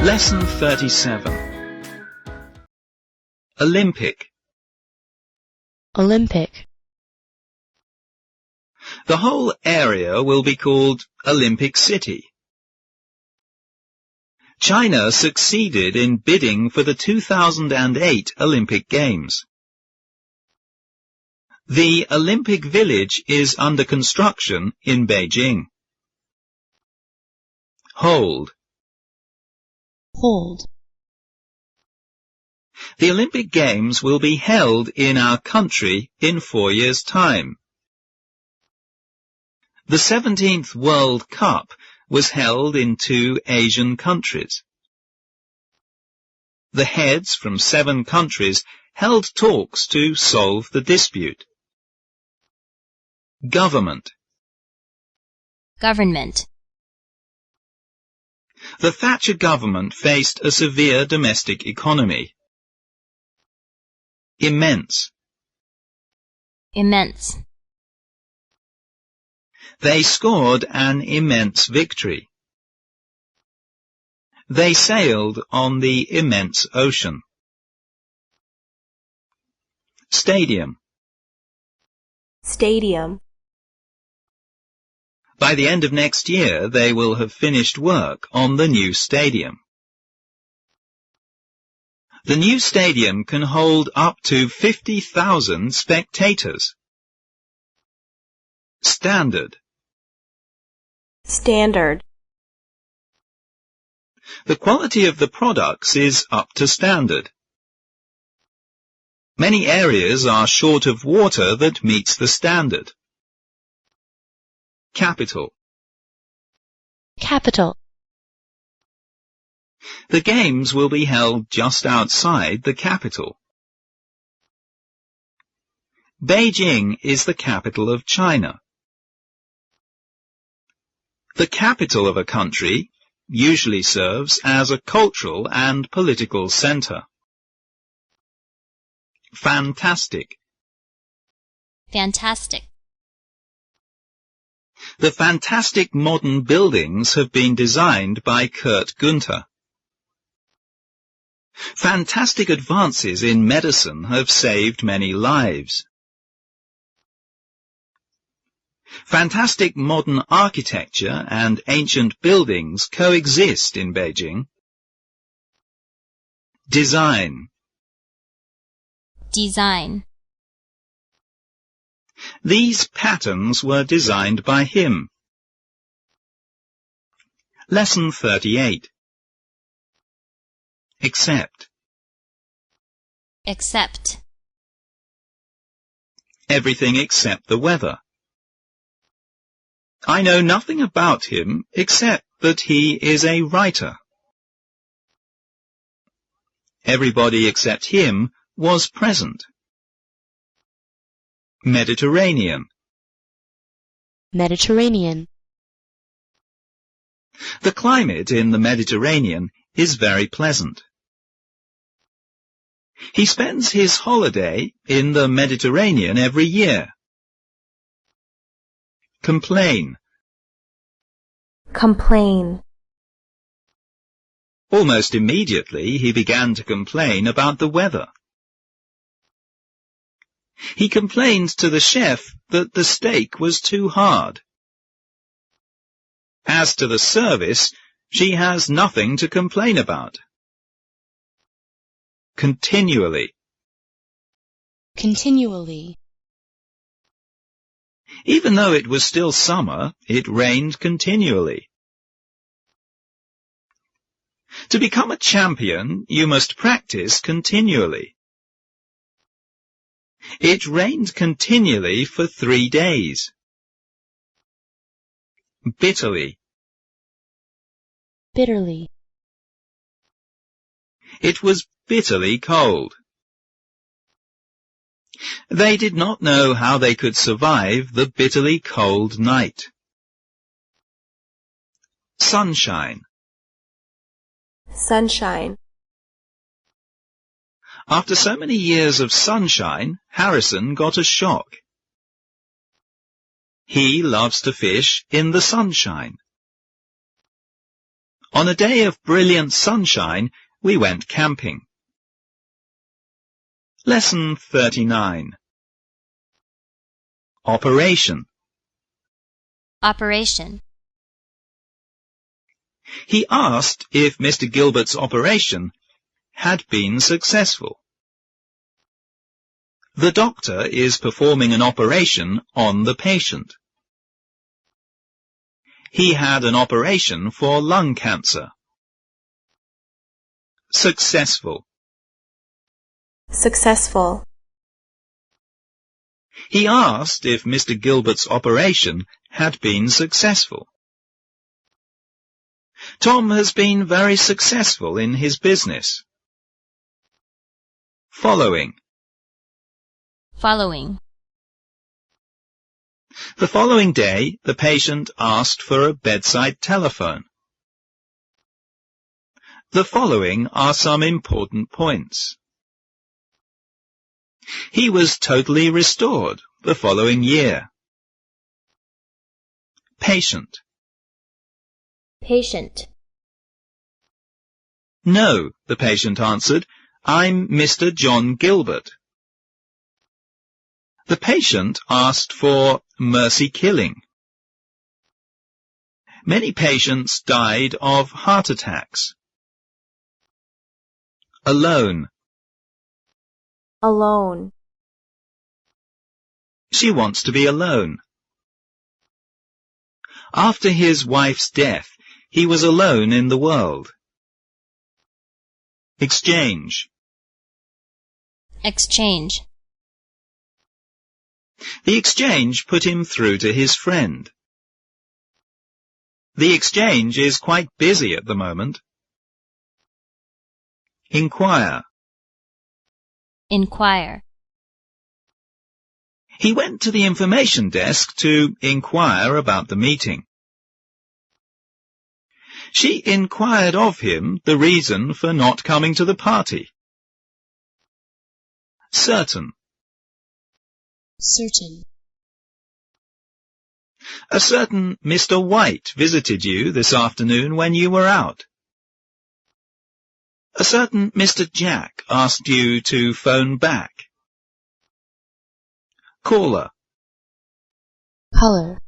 Lesson 37. Olympic. Olympic. The whole area will be called Olympic City. China succeeded in bidding for the 2008 Olympic Games. The Olympic Village is under construction in Beijing. Hold. Hold. The Olympic Games will be held in our country in 4 years' time. The 17th World Cup was held in 2 Asian countries. The heads from 7 countries held talks to solve the dispute. Government. Government. The Thatcher government faced a severe domestic economy. Immense. Immense. They scored an immense victory. They sailed on the immense ocean. Stadium. Stadium. By the end of next year, they will have finished work on the new stadium. The new stadium can hold up to 50,000 spectators. Standard. Standard. The quality of the products is up to standard. Many areas are short of water that meets the standard. Capital. Capital. The games will be held just outside the capital. Beijing is the capital of China. The capital of a country usually serves as a cultural and political center. Fantastic. Fantastic. The fantastic modern buildings have been designed by Kurt Günther. Fantastic advances in medicine have saved many lives. Fantastic modern architecture and ancient buildings coexist in Beijing. Design. Design. These patterns were designed by him. Lesson 38. Except. Except. Everything except the weather. I know nothing about him except that he is a writer. Everybody except him was present. Mediterranean. Mediterranean. The climate in the Mediterranean is very pleasant. He spends his holiday in the Mediterranean every year. Complain. Complain. Almost immediately he began to complain about the weather. He complained to the chef that the steak was too hard. As to the service, she has nothing to complain about. Continually. Continually. Even though it was still summer, it rained continually. To become a champion, you must practice continually. It rained continually for 3 days. Bitterly. Bitterly. It was bitterly cold. They did not know how they could survive the bitterly cold night. Sunshine. Sunshine. After so many years of sunshine, Harrison got a shock. He loves to fish in the sunshine. On a day of brilliant sunshine, we went camping. Lesson 39. Operation. Operation. He asked if Mr. Gilbert's operation had been successful. The doctor is performing an operation on the patient. He had an operation for lung cancer. Successful. Successful. He asked if Mr. Gilbert's operation had been successful. Tom has been very successful in his business. Following. Following. The following day, the patient asked for a bedside telephone. The following are some important points. He was totally restored the following year. Patient. Patient. No, the patient answered, I'm Mr. John Gilbert. The patient asked for mercy killing. Many patients died of heart attacks. Alone. Alone. She wants to be alone. After his wife's death, he was alone in the world. Exchange. Exchange. The exchange put him through to his friend. The exchange is quite busy at the moment. Inquire. Inquire. He went to the information desk to inquire about the meeting. She inquired of him the reason for not coming to the party. Certain. Certain. A certain Mr. White visited you this afternoon when you were out. A certain Mr. Jack asked you to phone back. Caller. Color.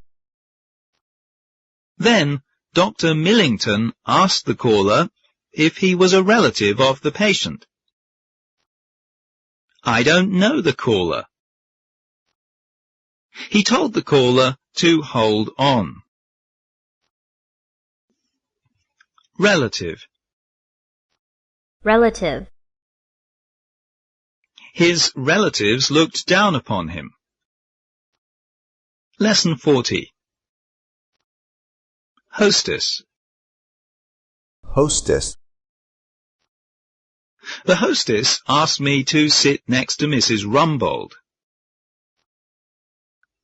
Then Dr. Millington asked the caller if he was a relative of the patient. I don't know the caller. He told the caller to hold on. Relative. Relative. His relatives looked down upon him. Lesson 40. Hostess. Hostess. The hostess asked me to sit next to Mrs. Rumbold.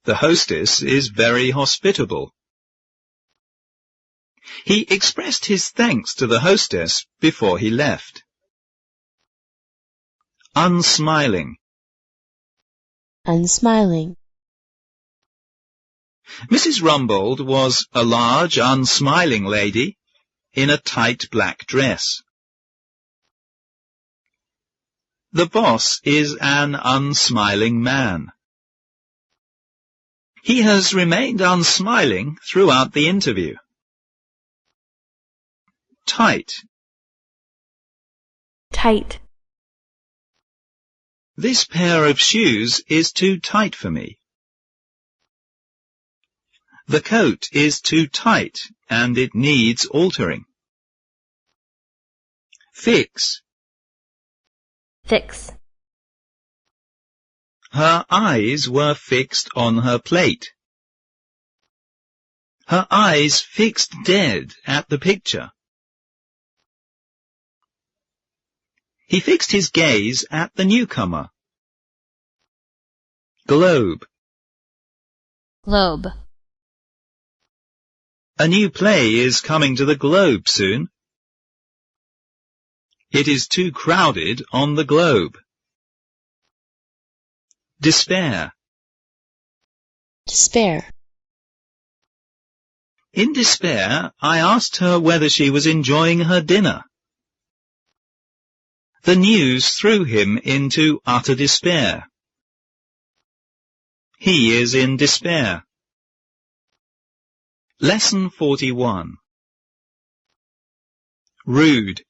The hostess is very hospitable. He expressed his thanks to the hostess before he left. Unsmiling. Unsmiling. Mrs. Rumbold was a large, unsmiling lady in a tight black dress. The boss is an unsmiling man. He has remained unsmiling throughout the interview. Tight. Tight. This pair of shoes is too tight for me. The coat is too tight and it needs altering. Fix. Fix. Her eyes were fixed on her plate. Her eyes fixed dead at the picture. He fixed his gaze at the newcomer. Globe. Globe. A new play is coming to the Globe soon. It is too crowded on the Globe. Despair. Despair. In despair, I asked her whether she was enjoying her dinner. The news threw him into utter despair. He is in despair. Lesson 41. Rude.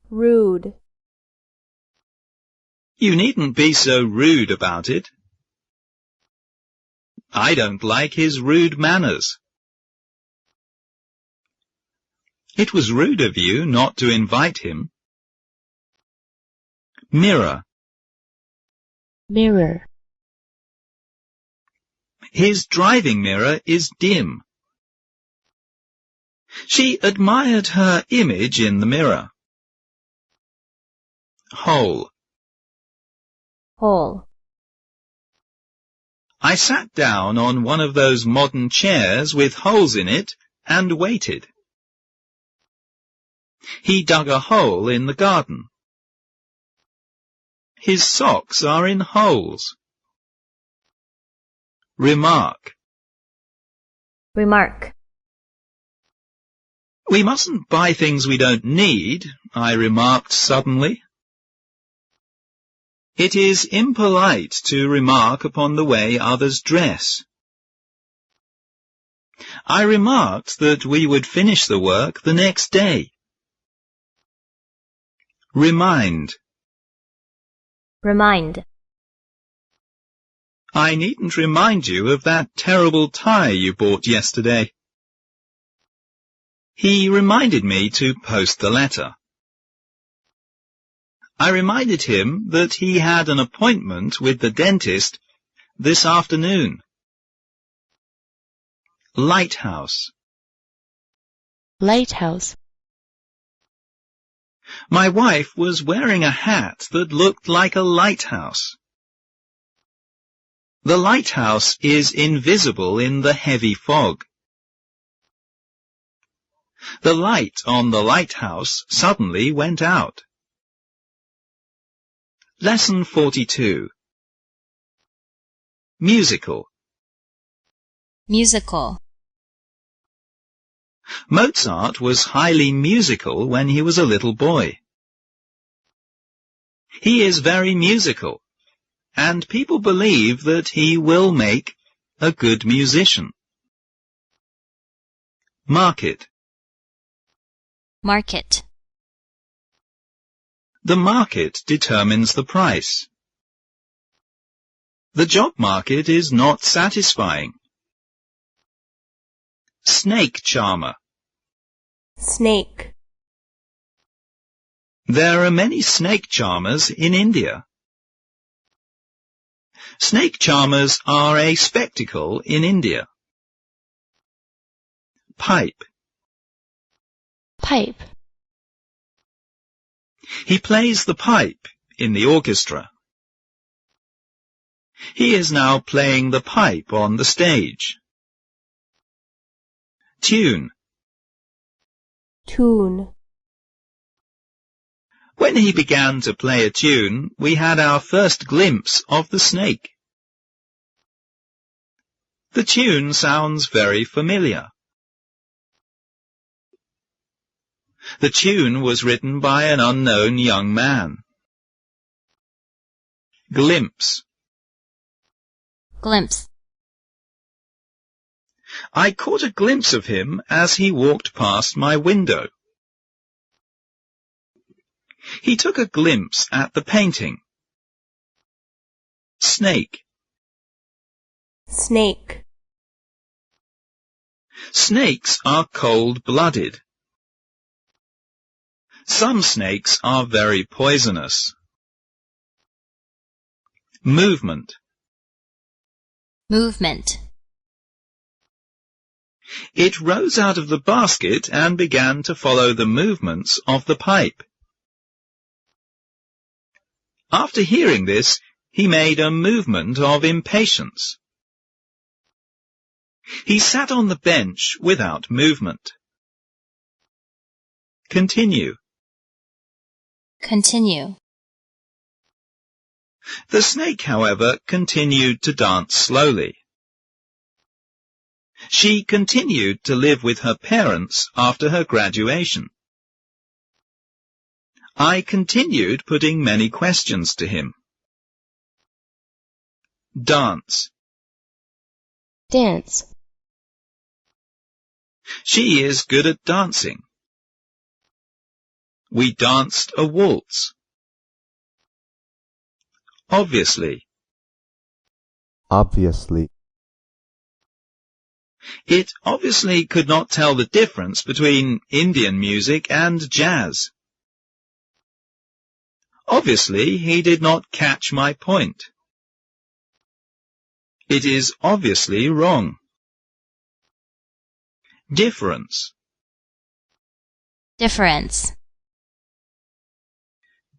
Rude. You needn't be so rude about it. I don't like his rude manners. It was rude of you not to invite him. Mirror. Mirror. His driving mirror is dim. She admired her image in the mirror. Hole. Hole. I sat down on one of those modern chairs with holes in it and waited. He dug a hole in the garden. His socks are in holes. Remark. Remark. We mustn't buy things we don't need, I remarked suddenly. It is impolite to remark upon the way others dress. I remarked that we would finish the work the next day. Remind. Remind. I needn't remind you of that terrible tie you bought yesterday. He reminded me to post the letter. I reminded him that he had an appointment with the dentist this afternoon. Lighthouse. Lighthouse. My wife was wearing a hat that looked like a lighthouse. The lighthouse is invisible in the heavy fog. The light on the lighthouse suddenly went out. Lesson 42. Musical. Musical. Mozart was highly musical when he was a little boy. He is very musical, and people believe that he will make a good musician. Market. Market. The market determines the price. The job market is not satisfying. Snake charmer. Snake. There are many snake charmers in India. Snake charmers are a spectacle in India. Pipe. Pipe. He plays the pipe in the orchestra. He is now playing the pipe on the stage. Tune. Tune. When he began to play a tune, we had our first glimpse of the snake. The tune sounds very familiar. The tune was written by an unknown young man. Glimpse. Glimpse. I caught a glimpse of him as he walked past my window. He took a glimpse at the painting. Snake. Snake. Snakes are cold-blooded. Some snakes are very poisonous. Movement. Movement. It rose out of the basket and began to follow the movements of the pipe. After hearing this, he made a movement of impatience. He sat on the bench without movement. Continue. Continue. The snake, however, continued to dance slowly. She continued to live with her parents after her graduation. I continued putting many questions to him. Dance. Dance. She is good at dancing. We danced a waltz. Obviously. Obviously. It obviously could not tell the difference between Indian music and jazz. Obviously, he did not catch my point. It is obviously wrong. Difference. Difference.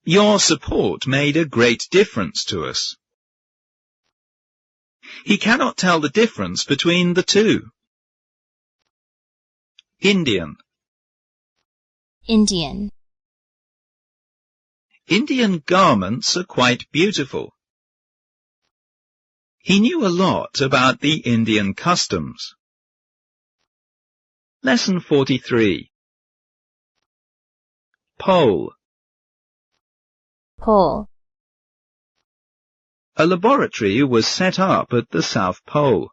Your support made a great difference to us. He cannot tell the difference between the two. Indian. Indian. Indian garments are quite beautiful. He knew a lot about the Indian customs. Lesson 43. Pole. Pole. A laboratory was set up at the South Pole.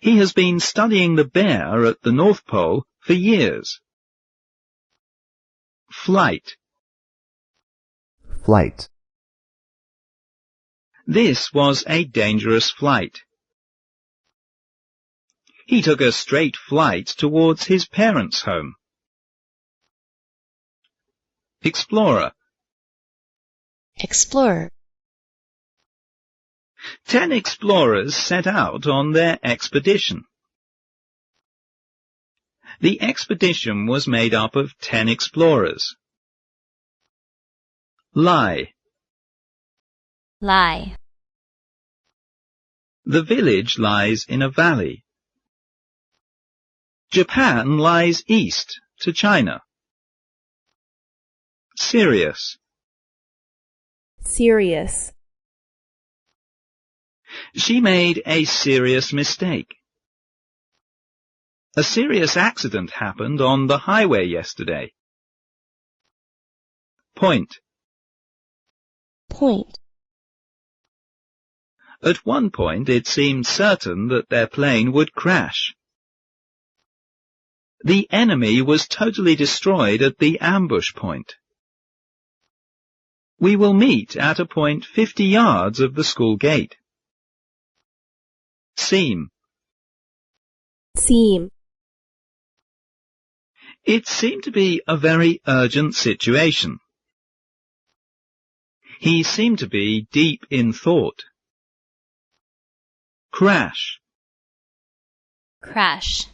He has been studying the bear at the North Pole for years. Flight. Flight. This was a dangerous flight. He took a straight flight towards his parents' home. Explorer. Explorer. 10 explorers set out on their expedition. The expedition was made up of 10 explorers. Lie. Lie. The village lies in a valley. Japan lies east to China. Serious. Serious. She made a serious mistake. A serious accident happened on the highway yesterday. Point. Point. At one point it seemed certain that their plane would crash. The enemy was totally destroyed at the ambush point. We will meet at a point 50 yards of the school gate. Seem. Seem. It seemed to be a very urgent situation. He seemed to be deep in thought. Crash. Crash.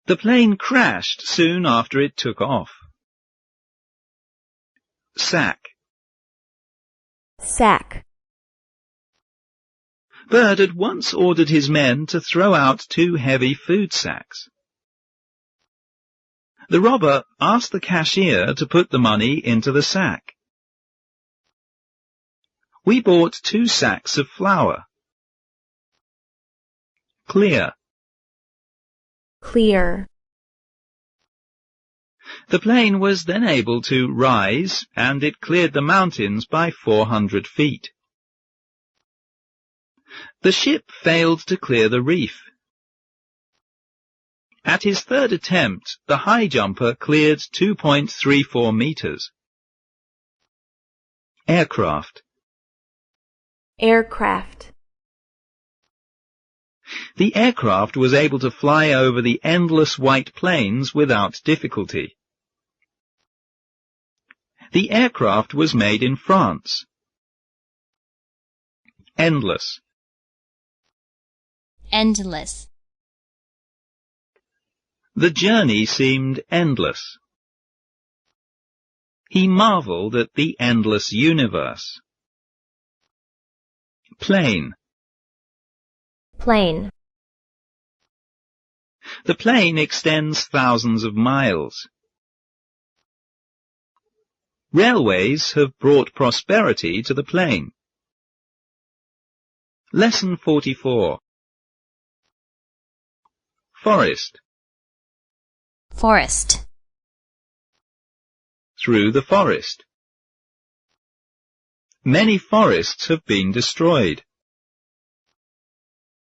The plane crashed soon after it took off. Sack. Sack. Bert at once ordered his men to throw out 2 heavy food sacks. The robber asked the cashier to put the money into the sack. We bought 2 sacks of flour. Clear. Clear. The plane was then able to rise, and it cleared the mountains by 400 feet. The ship failed to clear the reef. At his 3rd attempt, the high jumper cleared 2.34 meters. Aircraft. Aircraft. The aircraft was able to fly over the endless white plains without difficulty. The aircraft was made in France. Endless. Endless. The journey seemed endless. He marveled at the endless universe. Plane. Plane. The plane extends thousands of miles. Railways have brought prosperity to the plane. Lesson 44. Forest. Forest. Through the forest. Many forests have been destroyed.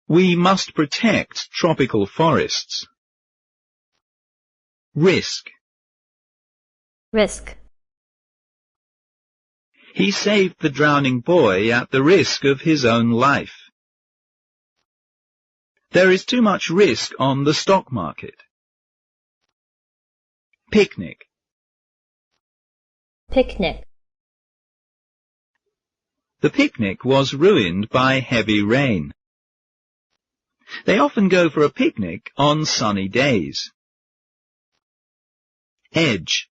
We must protect tropical forests. Risk. Risk. He saved the drowning boy at the risk of his own life. There is too much risk on the stock market. Picnic. Picnic. The picnic was ruined by heavy rain. They often go for a picnic on sunny days. Edge.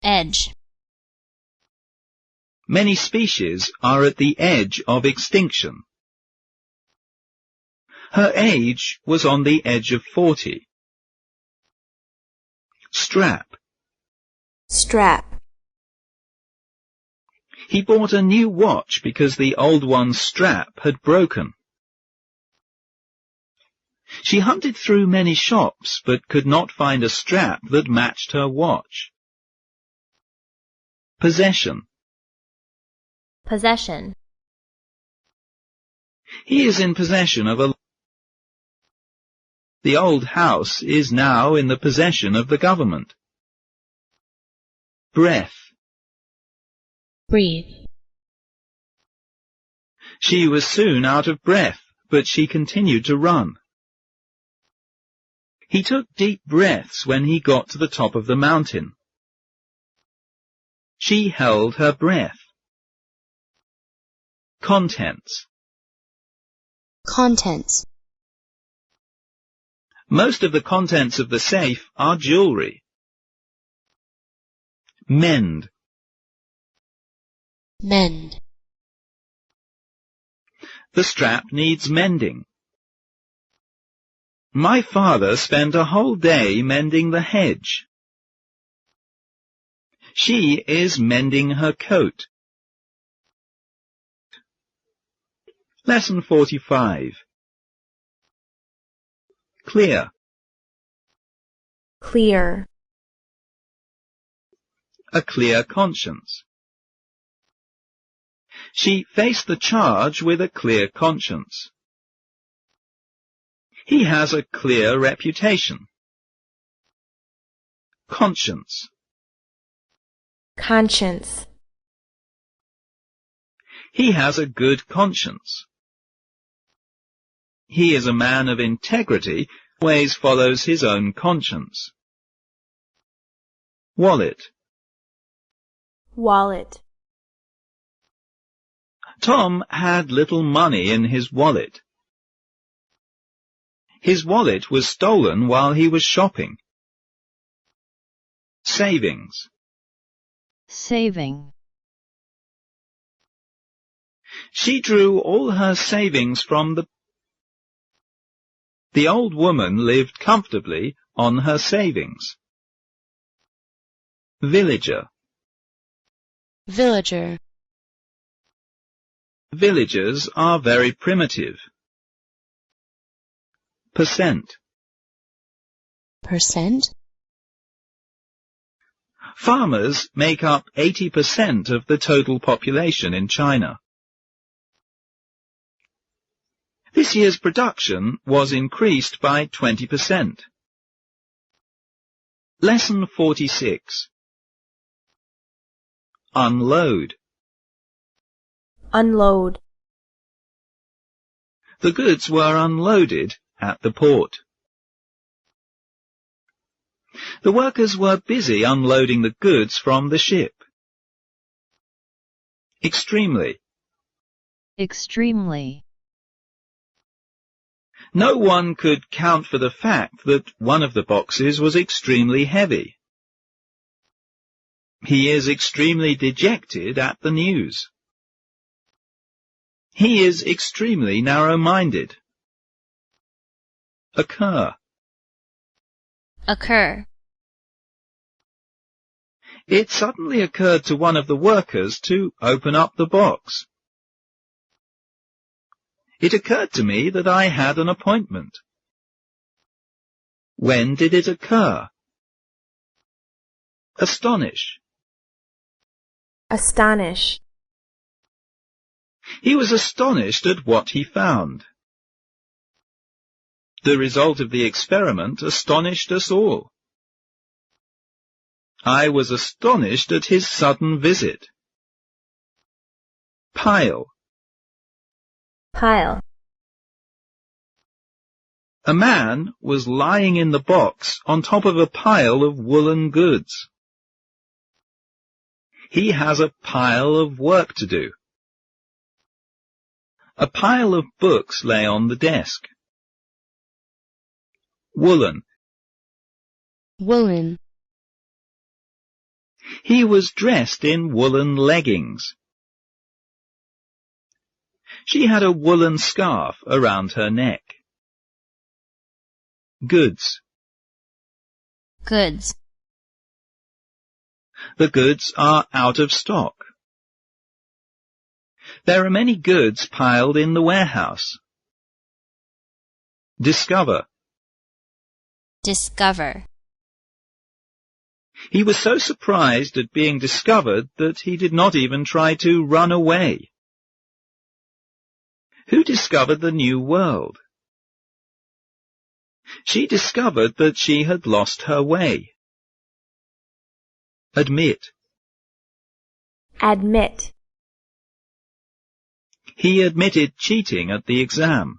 Edge. Many species are at the edge of extinction. Her age was on the edge of 40. Strap. Strap. He bought a new watch because the old one's strap had broken. She hunted through many shops but could not find a strap that matched her watch. Possession. Possession. He is in possession of a... The old house is now in the possession of the government. Breath. Breathe. She was soon out of breath, but she continued to run. He took deep breaths when he got to the top of the mountain. She held her breath. Contents. Contents. Most of the contents of the safe are jewellery. Mend. Mend. The strap needs mending. My father spent a whole day mending the hedge. She is mending her coat. Lesson 45. Clear. Clear. A clear conscience. She faced the charge with a clear conscience. He has a clear reputation. Conscience. Conscience. He has a good conscience. He is a man of integrity, always follows his own conscience. Wallet. Wallet. Tom had little money in his wallet. His wallet was stolen while he was shopping. Savings. Saving. She drew all her savings from the old woman lived comfortably on her savings. Villager. Villager. Villagers are very primitive. Percent. Percent. Farmers make up 80% of the total population in China. This year's production was increased by 20%. Lesson 46. Unload. Unload. The goods were unloaded at the port. The workers were busy unloading the goods from the ship. Extremely. Extremely. No one could count for the fact that one of the boxes was extremely heavy. He is extremely dejected at the news. He is extremely narrow-minded. Occur. Occur. It suddenly occurred to one of the workers to open up the box. It occurred to me that I had an appointment. When did it occur? Astonish. Astonish. He was astonished at what he found. The result of the experiment astonished us all. I was astonished at his sudden visit. Pile. Pile. A man was lying in the box on top of a pile of woolen goods. He has a pile of work to do. A pile of books lay on the desk. Woolen. Woolen. He was dressed in woolen leggings. She had a woolen scarf around her neck. Goods. Goods. The goods are out of stock. There are many goods piled in the warehouse. Discover. Discover. He was so surprised at being discovered that he did not even try to run away. Who discovered the new world? She discovered that she had lost her way. Admit. Admit. He admitted cheating at the exam.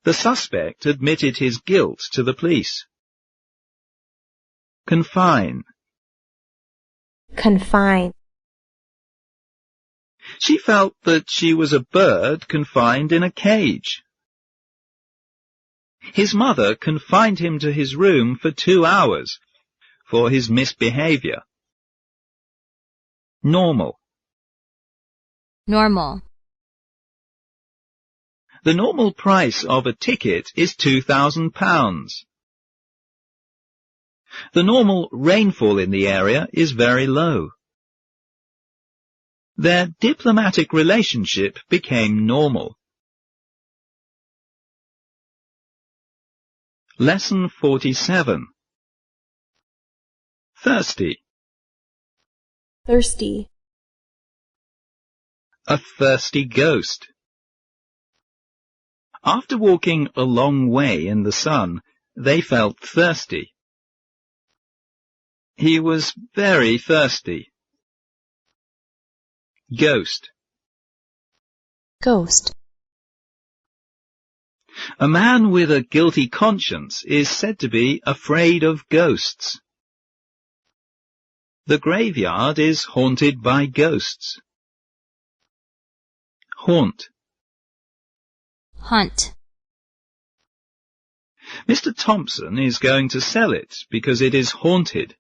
The suspect admitted his guilt to the police. Confine. Confine. She felt that she was a bird confined in a cage. His mother confined him to his room for 2 hours for his misbehavior. Normal. Normal. The normal price of a ticket is £2,000. The normal rainfall in the area is very low. Their diplomatic relationship became normal. Lesson 47. Thirsty. Thirsty. A thirsty ghost. After walking a long way in the sun, they felt thirsty. He was very thirsty. Ghost. Ghost. A man with a guilty conscience is said to be afraid of ghosts. The graveyard is haunted by ghosts. Haunt. Hunt. Mr. Thompson is going to sell it because it is haunted.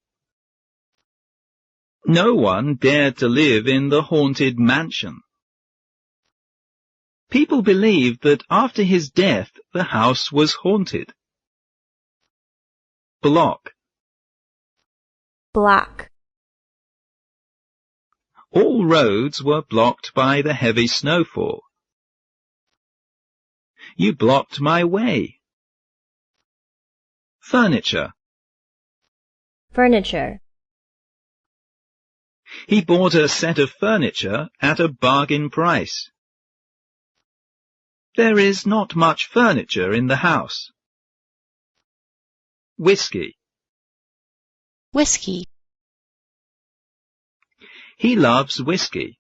No one dared to live in the haunted mansion. People believed that after his death the house was haunted. Block. Block. All roads were blocked by the heavy snowfall. You blocked my way. Furniture. Furniture. He bought a set of furniture at a bargain price. There is not much furniture in the house. Whiskey. Whiskey. He loves whiskey.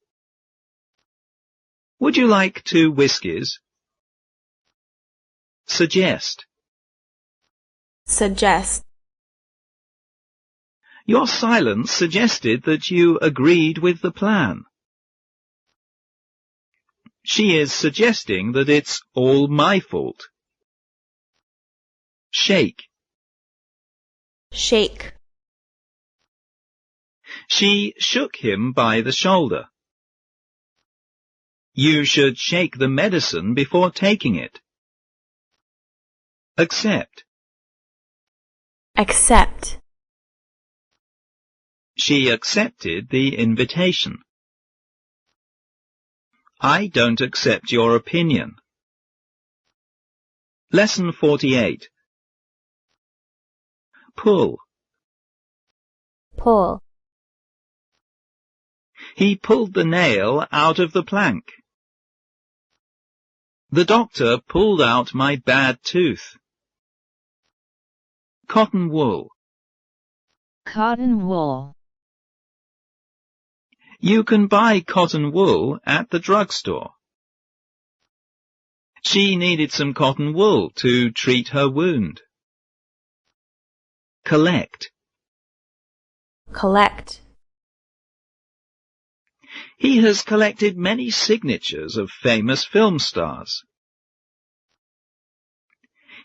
Would you like 2 whiskies? Suggest. Suggest. Your silence suggested that you agreed with the plan. She is suggesting that it's all my fault. Shake. Shake. She shook him by the shoulder. You should shake the medicine before taking it. Accept. Accept. She accepted the invitation. I don't accept your opinion. Lesson 48. Pull. Pull. He pulled the nail out of the plank. The doctor pulled out my bad tooth. Cotton wool. Cotton wool. You can buy cotton wool at the drugstore. She needed some cotton wool to treat her wound. Collect. Collect. He has collected many signatures of famous film stars.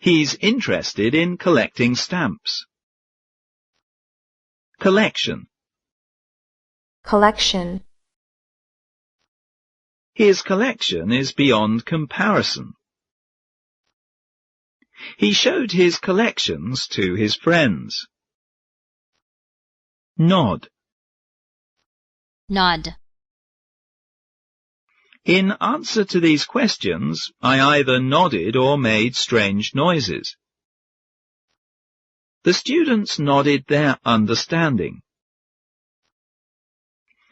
He's interested in collecting stamps. Collection. Collection. His collection is beyond comparison. He showed his collections to his friends. Nod. Nod. In answer to these questions, I either nodded or made strange noises. The students nodded their understanding.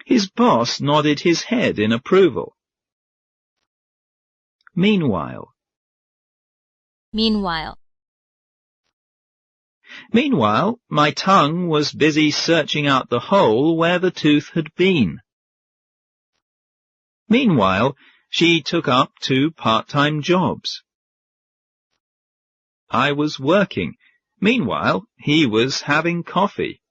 His boss nodded his head in approval. Meanwhile. Meanwhile. Meanwhile, my tongue was busy searching out the hole where the tooth had been. Meanwhile, she took up 2 part-time jobs. I was working. Meanwhile, he was having coffee.